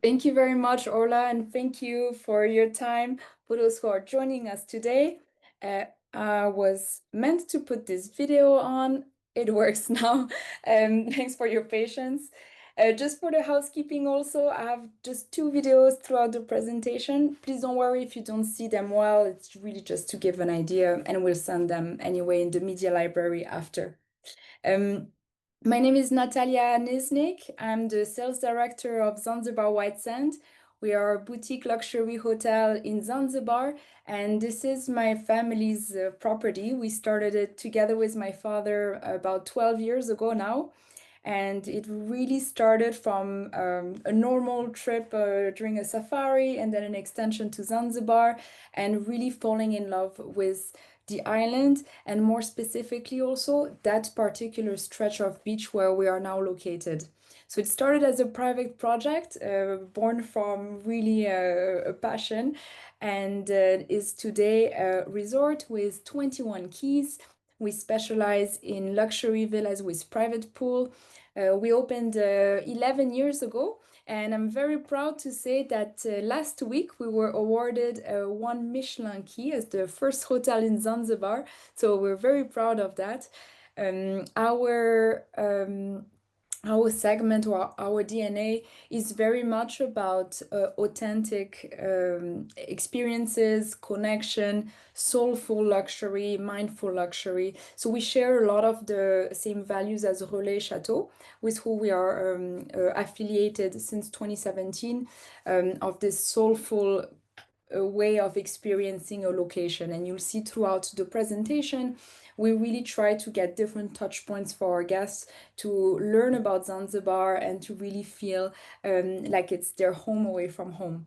Thank you very much, Orla, and thank you for your time for those who are joining us today. Uh, I was meant to put this video on. It works now. Thanks for your patience. Just for the housekeeping also, I have just two videos throughout the presentation. Please don't worry if you don't see them well. It's really just to give an idea, and we'll send them anyway in the media library after. Um, my name is Natalia Niznik. I'm the sales director of Zanzibar White Sand. We are a boutique luxury hotel in Zanzibar, and this is my family's property. We started it together with my father about 12 years ago now. And it really started from a normal trip during a safari and then an extension to Zanzibar, and really falling in love with the island, and more specifically also that particular stretch of beach where we are now located. So it started as a private project, born from really a passion, and is today a resort with 21 keys. We specialize in luxury villas with private pool. We opened 11 years ago, and I'm very proud to say that last week we were awarded one Michelin key as the first hotel in Zanzibar. So we're very proud of that. Our segment or our DNA is very much about authentic experiences, connection, soulful luxury, mindful luxury. So we share a lot of the same values as Relais Châteaux, with who we are affiliated since 2017, of this soulful way of experiencing a location. And you'll see throughout the presentation, we really try to get different touch points for our guests to learn about Zanzibar and to really feel like it's their home away from home.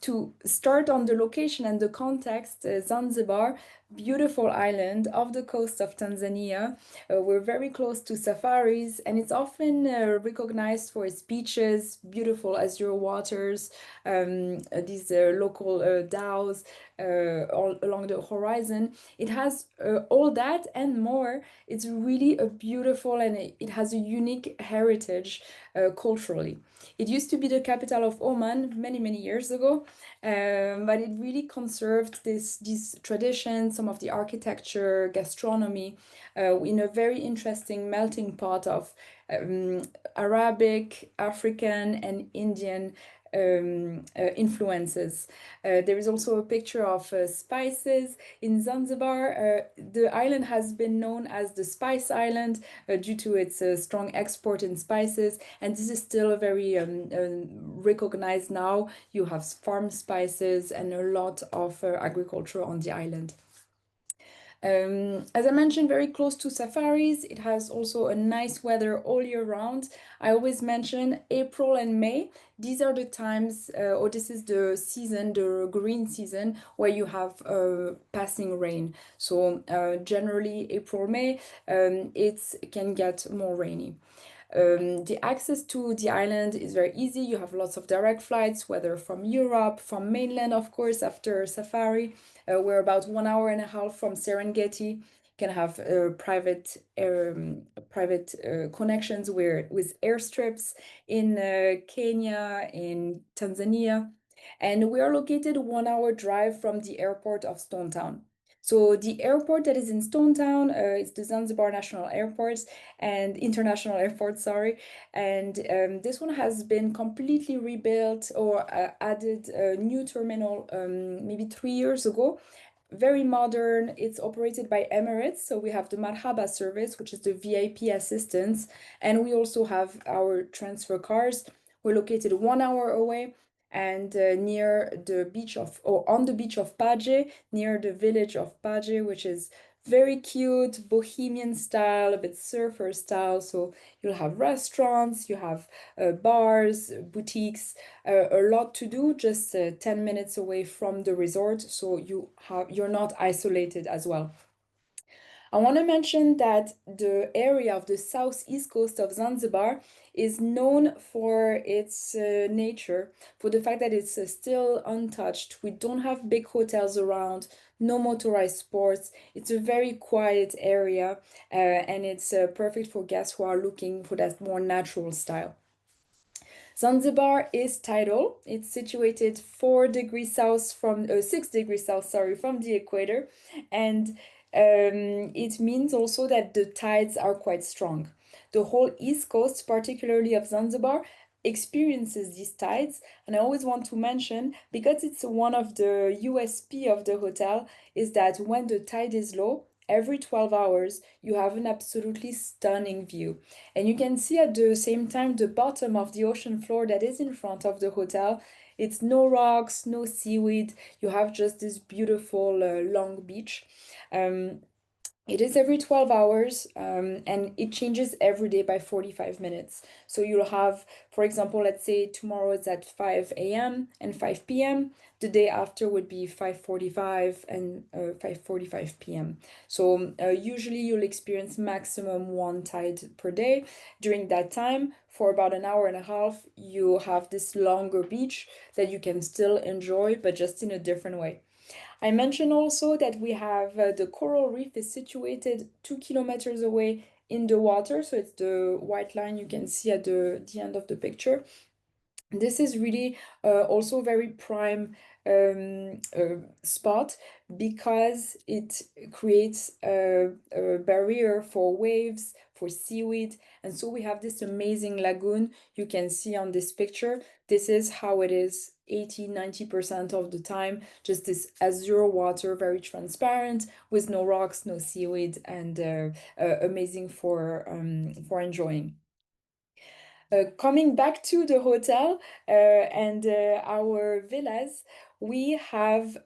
To start on the location and the context, Zanzibar, beautiful island off the coast of Tanzania. We're very close to safaris, and it's often recognized for its beaches, beautiful azure waters, these local dhows all along the horizon. It has all that and more. It's really a beautiful, and it has a unique heritage culturally. It used to be the capital of Oman many, many years ago, but it really conserved these traditions, some of the architecture, gastronomy, in a very interesting melting pot of um, Arabic, African, and Indian influences. There is also a picture of spices in Zanzibar. The island has been known as the Spice Island due to its strong export in spices, and this is still very recognized now. You have farm spices and a lot of agriculture on the island. As I mentioned, very close to safaris. It has also a nice weather all year round. I always mention April and May. These are the times, or this is the season, the green season, where you have passing rain. So generally April, May, it can get more rainy. The access to the island is very easy. You have lots of direct flights, whether from Europe, from mainland, of course, after safari. We're about 1 hour and a half from Serengeti. You can have private connections with airstrips in Kenya, in Tanzania. And we are located 1 hour drive from the airport of Stone Town. So the airport that is in Stone Town is the Zanzibar National Airport and International Airport, sorry. And this one has been completely rebuilt or added a new terminal maybe 3 years ago. Very modern. It's operated by Emirates. So we have the Marhaba service, which is the VIP assistance. And we also have our transfer cars. We're located 1 hour away and near the beach of, or on the beach of Paje, near the village of Paje, which is very cute, bohemian style, a bit surfer style. So you'll have restaurants, you have bars, boutiques, a lot to do, just 10 minutes away from the resort. So you're not isolated as well. I want to mention that the area of the southeast coast of Zanzibar is known for its nature, for the fact that it's still untouched. We don't have big hotels around, no motorized sports. It's a very quiet area, and it's perfect for guests who are looking for that more natural style. Zanzibar is tidal. It's situated 4 degrees south from 6 degrees south, sorry, from the equator, and it means also that the tides are quite strong. The whole east coast, particularly of Zanzibar, experiences these tides, and I always want to mention, because it's one of the USP of the hotel, is that when the tide is low, every 12 hours, you have an absolutely stunning view. And you can see at the same time the bottom of the ocean floor that is in front of the hotel. It's no rocks, no seaweed. You have just this beautiful long beach. Um, it is every 12 hours and it changes every day by 45 minutes. So you'll have, for example, let's say tomorrow is at 5 a.m. and 5 p.m. The day after would be 5:45 and 5:45 p.m. So usually you'll experience maximum one tide per day. During that time, for about an hour and a half, you have this longer beach that you can still enjoy, but just in a different way. I mentioned also that we have the coral reef is situated 2 kilometers away in the water. So it's the white line you can see at the end of the picture. This is really also very prime spot because it creates a barrier for waves, for seaweed. And so we have this amazing lagoon you can see on this picture. This is how it is 80-90% of the time. Just this azure water, very transparent, with no rocks, no seaweed, and amazing for enjoying. Coming back to the hotel and our villas, we have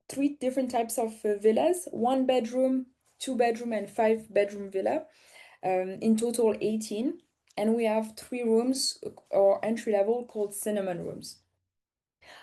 three different types of villas: 1 bedroom, 2 bedroom, and 5 bedroom villa. In total, 18. And we have 3 rooms or entry level called cinnamon rooms.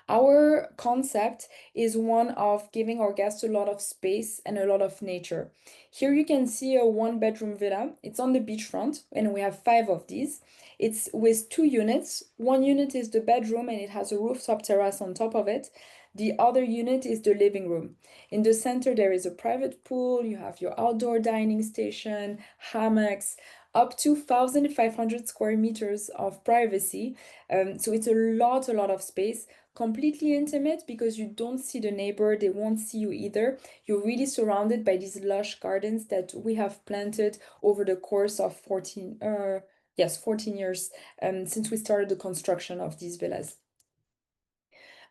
Our concept is one of giving our guests a lot of space and a lot of nature. Here you can see a 1 bedroom villa. It's on the beachfront, and we have 5 of these. It's with 2 units. One unit is the bedroom, and it has a rooftop terrace on top of it. The other unit is the living room. In the center, there is a private pool. You have your outdoor dining station, hammocks, up to 1,500 square meters of privacy. So it's a lot of space, completely intimate because you don't see the neighbor, they won't see you either. You're really surrounded by these lush gardens that we have planted over the course of 14 years since we started the construction of these villas.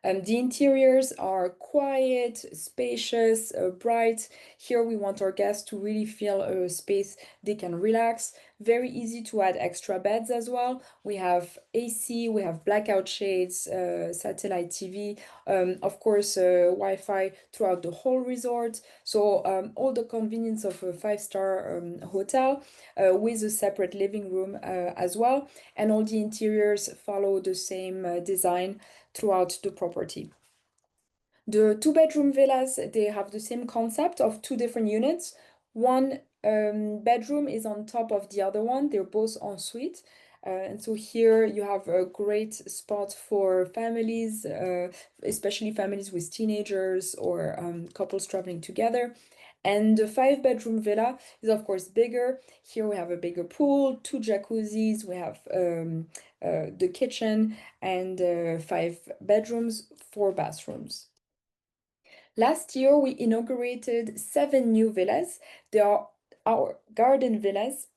The interiors are quiet, spacious, bright. Here we want our guests to really feel a space they can relax. Very easy to add extra beds as well. We have AC, we have blackout shades, satellite TV, of course, Wi-Fi throughout the whole resort. So all the convenience of a five-star hotel with a separate living room as well. And all the interiors follow the same design throughout the property. The 2 bedroom villas, they have the same concept of 2 different units. One bedroom is on top of the other one. They're both en suite. And so here you have a great spot for families, especially families with teenagers or couples traveling together. And the 5 bedroom villa is of course bigger. Here we have a bigger pool, 2 jacuzzis, we have the kitchen, and 5 bedrooms, 4 bathrooms. Last year, we inaugurated 7 new villas. They are our garden villas,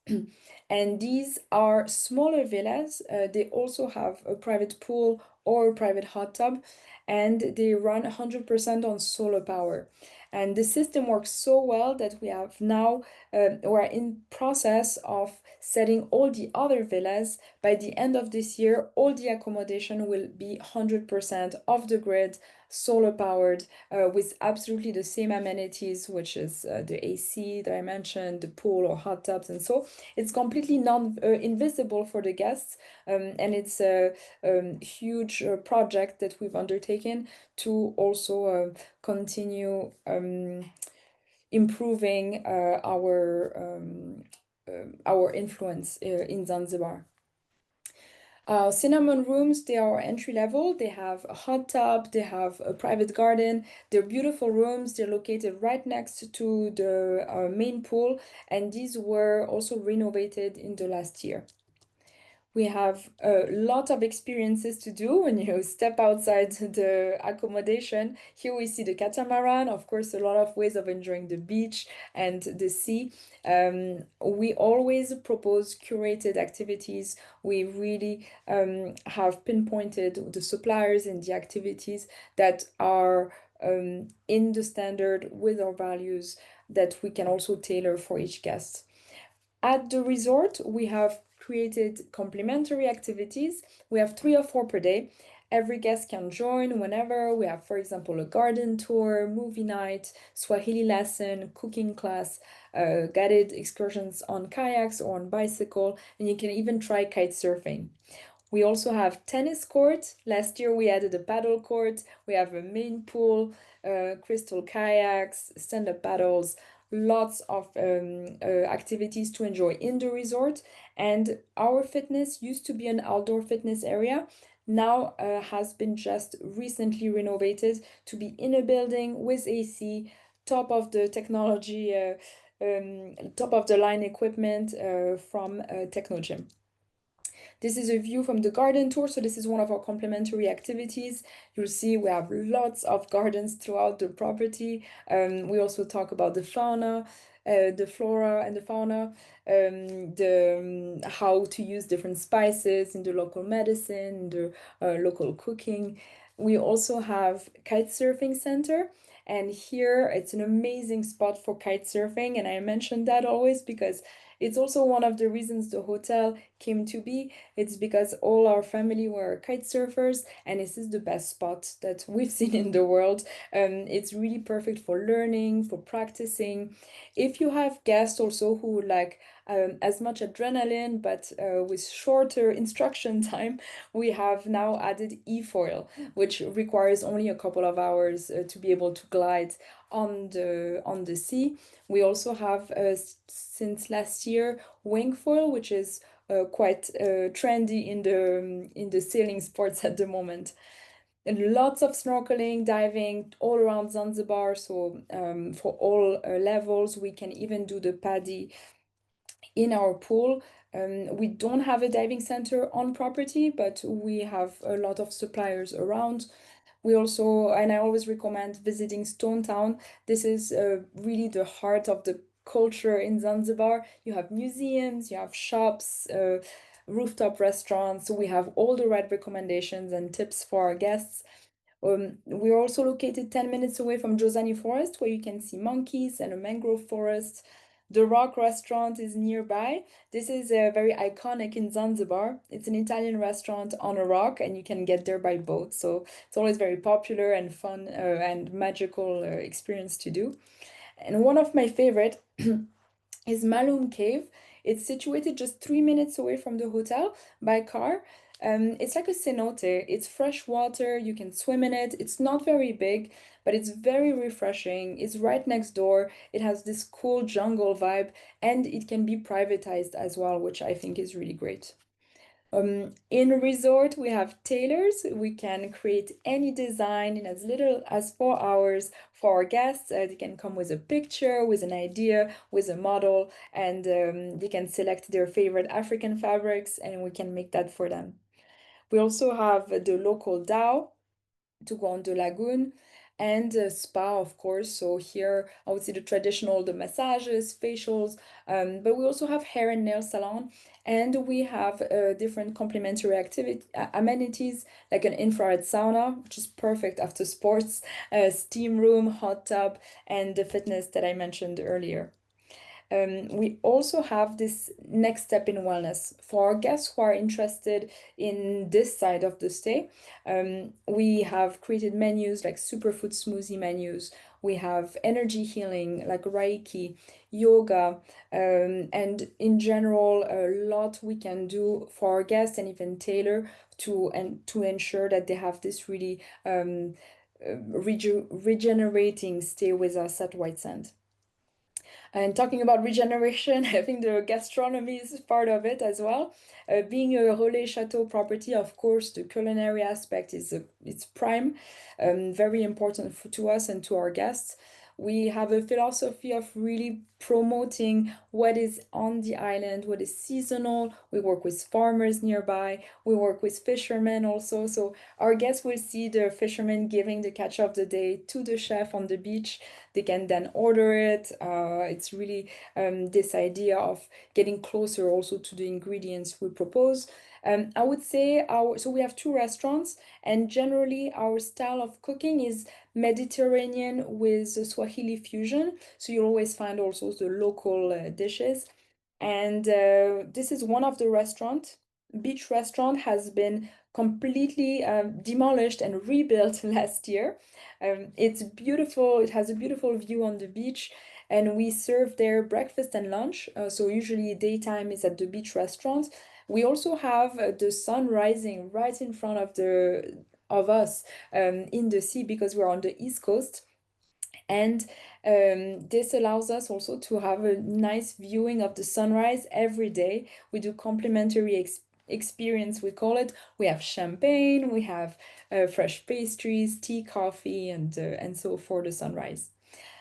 and these are smaller villas. They also have a private pool or a private hot tub, and they run 100% on solar power. And the system works so well that we have now, we're in process of setting all the other villas. By the end of this year, all the accommodation will be 100% off the grid, solar powered, with absolutely the same amenities, which is the AC that I mentioned, the pool or hot tubs, and so it's completely invisible for the guests, and it's a huge project that we've undertaken to also continue improving our influence in Zanzibar. Cinnamon rooms, they are entry level. They have a hot tub, they have a private garden. They're beautiful rooms. They're located right next to the main pool, and these were also renovated in the last year. We have a lot of experiences to do when you step outside the accommodation. Here we see the catamaran, of course, a lot of ways of enjoying the beach and the sea. We always propose curated activities. We really have pinpointed the suppliers and the activities that are in the standard with our values that we can also tailor for each guest. At the resort, we have created complimentary activities. We have 3 or 4 per day. Every guest can join whenever. We have, for example, a garden tour, movie night, Swahili lesson, cooking class, guided excursions on kayaks or on bicycle, and you can even try kite surfing. We also have tennis court. Last year we added a paddle court. We have a main pool, crystal kayaks, stand-up paddles, lots of activities to enjoy in the resort. And our fitness used to be an outdoor fitness area. Now has been just recently renovated to be in a building with AC, top of the technology, top of the line equipment from Technogym. This is a view from the garden tour, so this is one of our complementary activities. You'll see we have lots of gardens throughout the property. We also talk about the fauna, the flora and the fauna, how to use different spices in the local medicine, the local cooking. We also have kite surfing center. And here it's an amazing spot for kite surfing. And I mention that always because it's also one of the reasons the hotel came to be. It's because all our family were kite surfers, and this is the best spot that we've seen in the world. It's really perfect for learning, for practicing. If you have guests also who would like as much adrenaline, but with shorter instruction time, we have now added e-foil, which requires only a couple of hours to be able to glide on the sea. We also have since last year wing foil, which is quite trendy in the sailing sports at the moment. And lots of snorkeling, diving all around Zanzibar. So for all levels, we can even do the paddy in our pool. We don't have a diving center on property, but we have a lot of suppliers around. We also, and I always recommend visiting Stone Town. This is really the heart of the culture in Zanzibar. You have museums, you have shops, rooftop restaurants. So we have all the right recommendations and tips for our guests. We're also located 10 minutes away from Jozani Forest, where you can see monkeys and a mangrove forest. The Rock restaurant is nearby. This is very iconic in Zanzibar. It's an Italian restaurant on a rock, and you can get there by boat. So it's always very popular and fun and magical experience to do. And one of my favorite is Malum Cave. It's situated just 3 minutes away from the hotel by car. It's like a cenote. It's fresh water. You can swim in it. It's not very big, but it's very refreshing. It's right next door. It has this cool jungle vibe, and it can be privatized as well, which I think is really great. In resort, we have tailors. We can create any design in as little as 4 hours for our guests. They can come with a picture, with an idea, with a model, and they can select their favorite African fabrics, and we can make that for them. We also have the local dhow to go on the lagoon and a spa, of course. So here I would say the traditional, the massages, facials, but we also have hair and nail salon, and we have different complementary activity amenities like an infrared sauna, which is perfect after sports, a steam room, hot tub, and the fitness that I mentioned earlier. We also have this next step in wellness. For our guests who are interested in this side of the stay, we have created menus like superfood smoothie menus. We have energy healing like Reiki, yoga, and in general, a lot we can do for our guests and even tailor to ensure that they have this really regenerating stay with us at White Sand. And talking about regeneration, I think the gastronomy is part of it as well. Being a Relais Châteaux property, of course, the culinary aspect is it's prime, very important to us and to our guests. We have a philosophy of really promoting what is on the island, what is seasonal. We work with farmers nearby. We work with fishermen also. So our guests will see the fishermen giving the catch of the day to the chef on the beach. They can then order it. It's really this idea of getting closer also to the ingredients we propose. I would say so we have two restaurants, and generally our style of cooking is Mediterranean with a Swahili fusion. So you'll always find also the local dishes. And this is one of the restaurant. Beach restaurant has been completely demolished and rebuilt last year. It's beautiful. It has a beautiful view on the beach, and we serve there breakfast and lunch. So usually daytime is at the beach restaurant. We also have the sun rising right in front of us in the sea because we're on the East Coast. And this allows us also to have a nice viewing of the sunrise every day. We do complimentary experience, we call it. We have champagne, we have fresh pastries, tea, coffee, and so for the sunrise.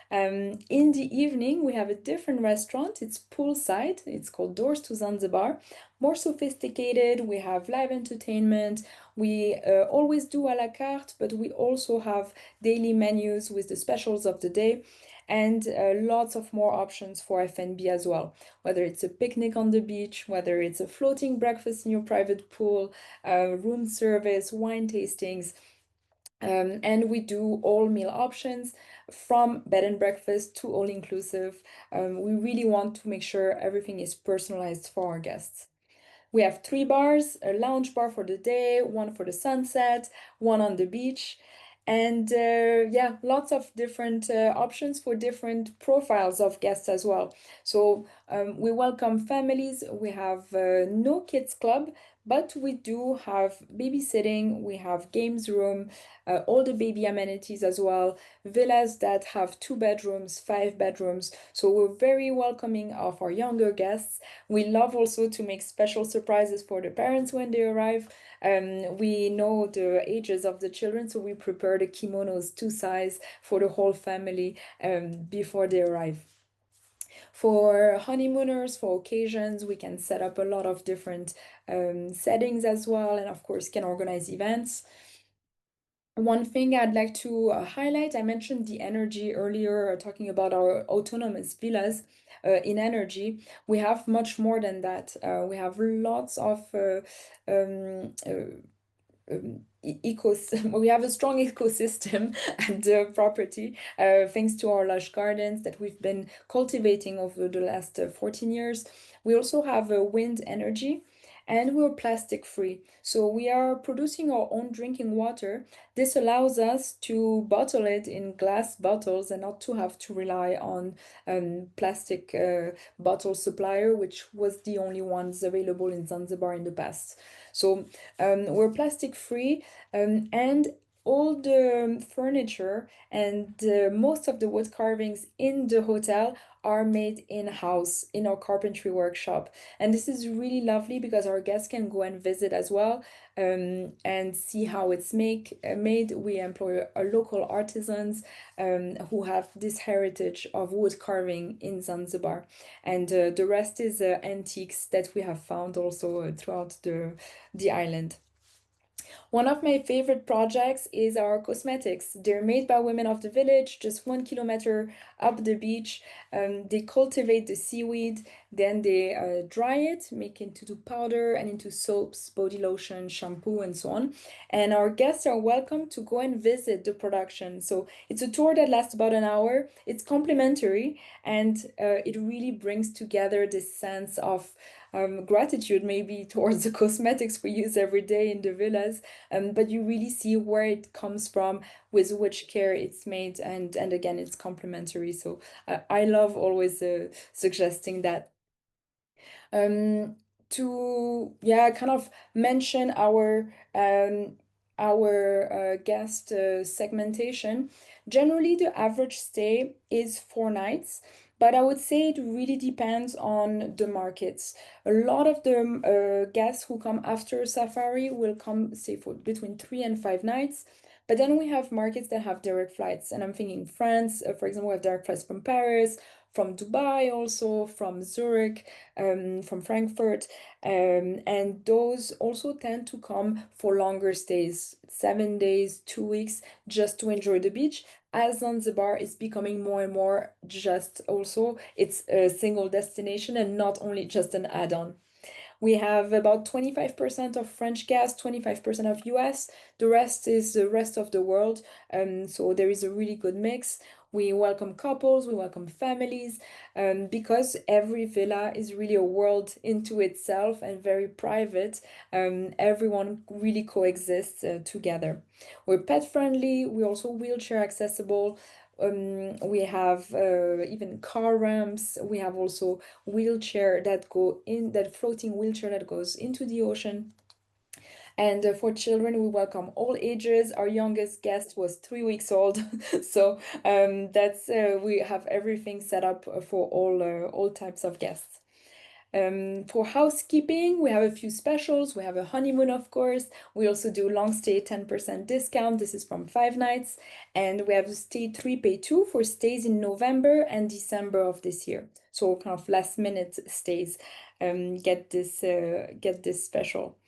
In the evening, we have a different restaurant. It's poolside. It's called Doors to Zanzibar. More sophisticated. We have live entertainment. We always do à la carte, but we also have daily menus with the specials of the day and lots of more options for F&B as well. Whether it's a picnic on the beach, whether it's a floating breakfast in your private pool, room service, wine tastings. And we do all meal options from bed and breakfast to all inclusive. We really want to make sure everything is personalized for our guests. We have three bars, a lounge bar for the day, one for the sunset, one on the beach. And yeah, lots of different options for different profiles of guests as well. So we welcome families. We have no kids club, but we do have babysitting. We have games room, all the baby amenities as well. Villas that have 2 bedrooms, 5 bedrooms. So we're very welcoming of our younger guests. We love also to make special surprises for the parents when they arrive. We know the ages of the children, so we prepare the kimonos to size for the whole family before they arrive. For honeymooners, for occasions, we can set up a lot of different settings as well, and of course, can organize events. One thing I'd like to highlight, I mentioned the energy earlier, talking about our autonomous villas in energy. We have much more than that. We have lots of we have a strong ecosystem at the property thanks to our lush gardens that we've been cultivating over the last 14 years. We also have wind energy, and we're plastic free. So we are producing our own drinking water. This allows us to bottle it in glass bottles and not to have to rely on plastic bottle supplier, which was the only ones available in Zanzibar in the past. So we're plastic free, and all the furniture and most of the wood carvings in the hotel are made in-house in our carpentry workshop. And this is really lovely because our guests can go and visit as well, and see how it's made. We employ local artisans who have this heritage of wood carving in Zanzibar. And the rest is antiques that we have found also throughout the island. One of my favorite projects is our cosmetics. They're made by women of the village, just 1 kilometer up the beach. They cultivate the seaweed, then they dry it, make it into powder and into soaps, body lotion, shampoo, and so on. And our guests are welcome to go and visit the production. So it's a tour that lasts about an hour. It's complimentary, and it really brings together this sense of gratitude maybe towards the cosmetics we use every day in the villas, but you really see where it comes from, with which care it's made, and again, it's complementary. So I love always suggesting that. Um, to yeah, kind of mention our guest segmentation. Generally, the average stay is 4 nights, but I would say it really depends on the markets. A lot of the guests who come after safari will come, say, for between 3 and 5 nights. But then we have markets that have direct flights, and I'm thinking France, for example, we have direct flights from Paris, from Dubai, also from Zurich, from Frankfurt, and those also tend to come for longer stays, 7 days, 2 weeks, just to enjoy the beach. As Zanzibar is becoming more and more just also, it's a single destination and not only just an add-on. We have about 25% of French guests, 25% of US. The rest is the rest of the world. So there is a really good mix. We welcome couples, we welcome families, because every villa is really a world into itself and very private. Everyone really coexists together. We're pet friendly, we're also wheelchair accessible. We have even car ramps. We have also wheelchair that go in, that floating wheelchair that goes into the ocean. And for children, we welcome all ages. Our youngest guest was 3 weeks old, so that's we have everything set up for all types of guests. For housekeeping, we have a few specials. We have a honeymoon, of course. We also do long stay 10% discount. This is from 5 nights. And we have stay 3 pay 2 for stays in November and December of this year. So kind of last minute stays get this special.